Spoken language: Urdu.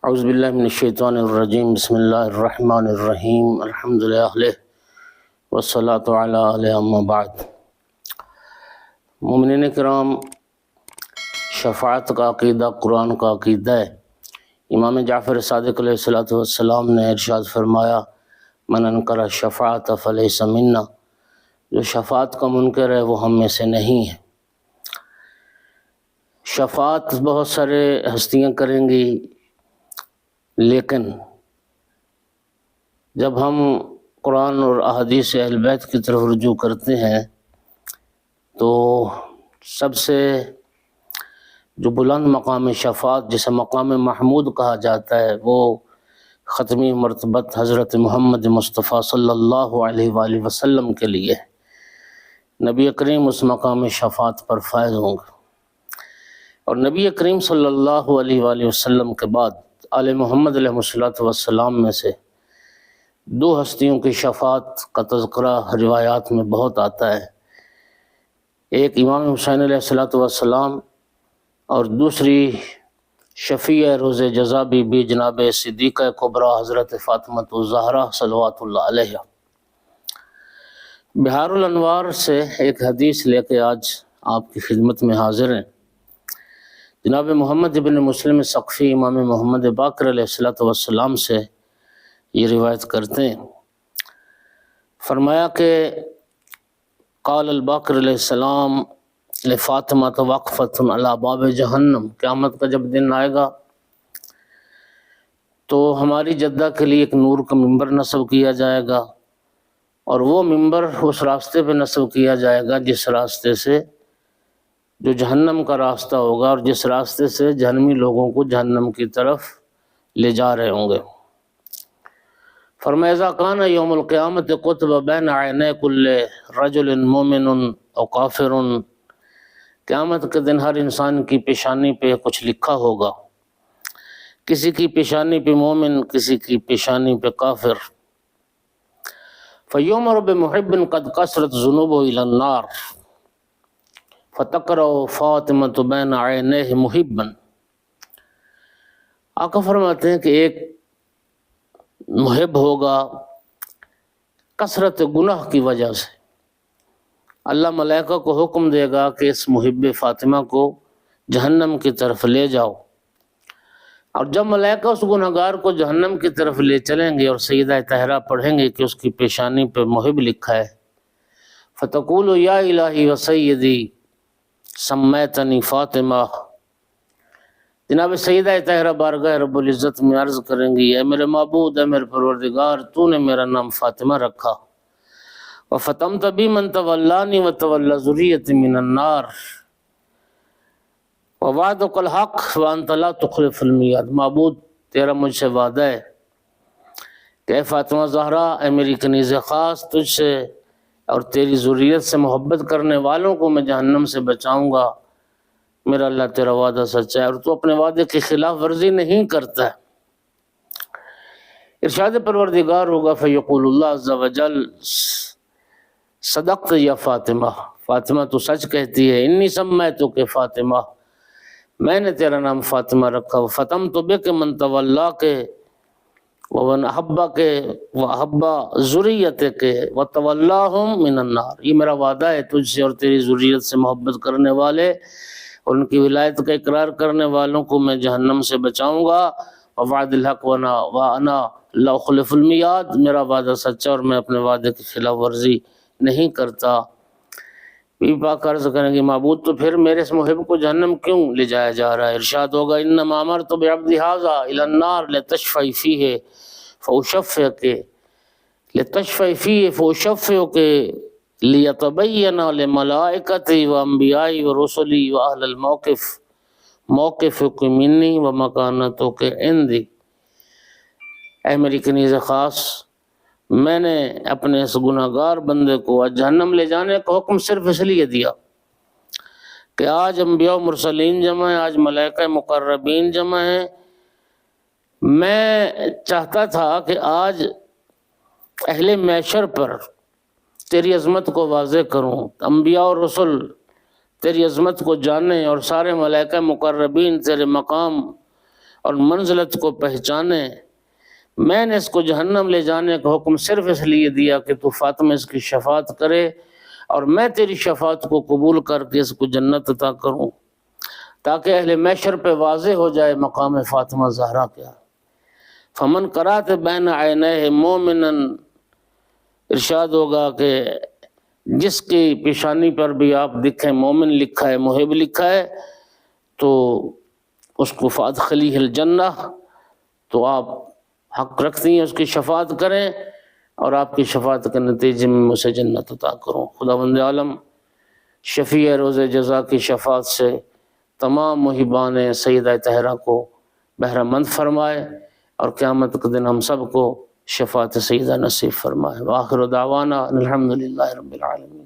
اعوذ باللہ من الشیطان الرجیم بسم اللہ الرحمن الرحیم الحمد للہ والصلاة علی آلہ اما بعد۔ مومنین کرام، شفاعت کا عقیدہ قرآن کا عقیدہ ہے۔ امام جعفر صادق علیہ السلام نے ارشاد فرمایا، من انکر الشفاعت فلیس منا، جو شفاعت کا منکر ہے وہ ہم میں سے نہیں ہے۔ شفاعت بہت سارے ہستیاں کریں گی، لیکن جب ہم قرآن اور احادیث اہل بیت کی طرف رجوع کرتے ہیں تو سب سے جو بلند مقام شفاعت، جسے مقام محمود کہا جاتا ہے، وہ ختمی مرتبت حضرت محمد مصطفیٰ صلی اللہ علیہ وآلہ وسلم کے لیے نبی کریم اس مقام شفاعت پر فائز ہوں گے۔ اور نبی کریم صلی اللہ علیہ وآلہ وسلم کے بعد آل محمد علیہ السلام میں سے دو ہستیوں کی شفاعت کا تذکرہ روایات میں بہت آتا ہے، ایک امام حسین علیہ السلام اور دوسری شفیع روز جزا بی جناب صدیقہ کبریٰ حضرت فاطمہ الزہرا صلوات اللہ علیہ۔ بحار الانوار سے ایک حدیث لے کے آج آپ کی خدمت میں حاضر ہیں۔ جناب محمد ابن مسلم ثقفی امام محمد باقر علیہ السلام سے یہ روایت کرتے ہیں، فرمایا کہ قال الباقر علیہ السلام لفاطمہ وقفۃ علی باب جہنم، قیامت کا جب دن آئے گا تو ہماری جدہ کے لیے ایک نور کا ممبر نصب کیا جائے گا، اور وہ ممبر اس راستے پہ نصب کیا جائے گا جس راستے سے جو جہنم کا راستہ ہوگا، اور جس راستے سے جہنمی لوگوں کو جہنم کی طرف لے جا رہے ہوں گے۔ فرمایا اذا کان یوم القیامت کتب بین عینی کل رجل مومن او کافر، قیامت کے دن ہر انسان کی پیشانی پہ کچھ لکھا ہوگا، کسی کی پیشانی پہ مومن، کسی کی پیشانی پہ کافر۔ فیؤمر بمحب قد کثرت ذنوبہ الی النار فتقرأ فاطمۃ بین عینیہ محبا۔ آقا فرماتے ہیں کہ ایک محب ہوگا، کثرت گناہ کی وجہ سے اللہ ملائکہ کو حکم دے گا کہ اس محب فاطمہ کو جہنم کی طرف لے جاؤ، اور جب ملائکہ اس گنہگار کو جہنم کی طرف لے چلیں گے اور سیدہ طاہرہ پڑھیں گے کہ اس کی پیشانی پہ محب لکھا ہے، فتقول یا الہی و سیدی سمیتنی فاطمہ، جناب سیدہ طاہرہ بارگاہ رب العزت میں عرض کریں گی، اے میرے معبود، اے میرے پروردگار، تو نے میرا نام فاطمہ رکھا، وَفَتَمْتَ بِي مَنْ تَوَلَّانِي وَتَوَلَّ ذُرِّيَّتِي مِنَ النَّارِ وَوَعْدُكَ الْحَقُّ وَأَنْتَ لَا تُخْلِفُ الْمِيعَادَ۔ معبود، تیرا مجھ سے وعدہ ہے کہ اے فاطمہ زہرا، اے میری کنیز خاص، تجھ سے اور تیری ذریت سے محبت کرنے والوں کو میں جہنم سے بچاؤں گا۔ میرا اللہ تیرا وعدہ سچا ہے اور تو اپنے وعدے کی خلاف ورزی نہیں کرتا ہے۔ ارشاد پروردگار ہوگا، فیقول اللہ عز وجل صدقت یا فاطمہ، فاطمہ تو سچ کہتی ہے، انی سمیتک فاطمہ، میں نے تیرا نام فاطمہ رکھا، فتمت بک من تولاک ومن احبک واحب ذریتک وتولاہم من النار۔ یہ میرا وعدہ ہے تجھ سے اور تیری ذریت سے محبت کرنے والے اور ان کی ولایت کا اقرار کرنے والوں کو میں جہنم سے بچاؤں گا۔ ووعد الحق وانا لا اخلف المیعاد، میرا وعدہ سچا اور میں اپنے وعدے کی خلاف ورزی نہیں کرتا۔ بی پاک عرض کریں گے، معبود تو پھر میرے اس محب کو جہنم کیوں لے جایا جا رہا ہے؟ ارشاد ہوگا، انما امرت بعبدی ھذا الی النار لتشفعی فیہ فاشفعک لتشفعی فیہ فاشفعک لیتبین لملائکتی وانبیائی ورسلی واہل الموقف موقفک منی ومکانتک عندی۔ اے میری کنیز خاص، میں نے اپنے اس گناہگار بندے کو آج جہنم لے جانے کا حکم صرف اس لیے دیا کہ آج انبیاء و مرسلین جمع ہیں، آج ملائکہ مقربین جمع ہیں۔ میں چاہتا تھا کہ آج اہل محشر پر تیری عظمت کو واضح کروں، انبیاء اور رسل تیری عظمت کو جانیں اور سارے ملائکہ مقربین تیرے مقام اور منزلت کو پہچانے۔ میں نے اس کو جہنم لے جانے کا حکم صرف اس لیے دیا کہ تو فاطمہ اس کی شفاعت کرے، اور میں تیری شفاعت کو قبول کر کے اس کو جنت عطا کروں، تاکہ اہل محشر پہ واضح ہو جائے مقام فاطمہ زہرا کیا۔ فمن قرات بین عینیہ مومنا، ارشاد ہوگا کہ جس کی پیشانی پر بھی آپ دکھیں مومن لکھا ہے، محب لکھا ہے، تو اس کو فادخلی الجنہ، تو آپ حق رکھتی ہیں اس کی شفاعت کریں، اور آپ کی شفاعت کے نتیجے میں اسے جنت عطا کروں۔ خداوند عالم شفیع روز جزا کی شفاعت سے تمام محبان سیدہ طاہرہ کو بہرہ مند فرمائے، اور قیامت کے دن ہم سب کو شفاعت سیدہ نصیب فرمائے۔ وآخر دعوانا الحمدللہ رب العالمین۔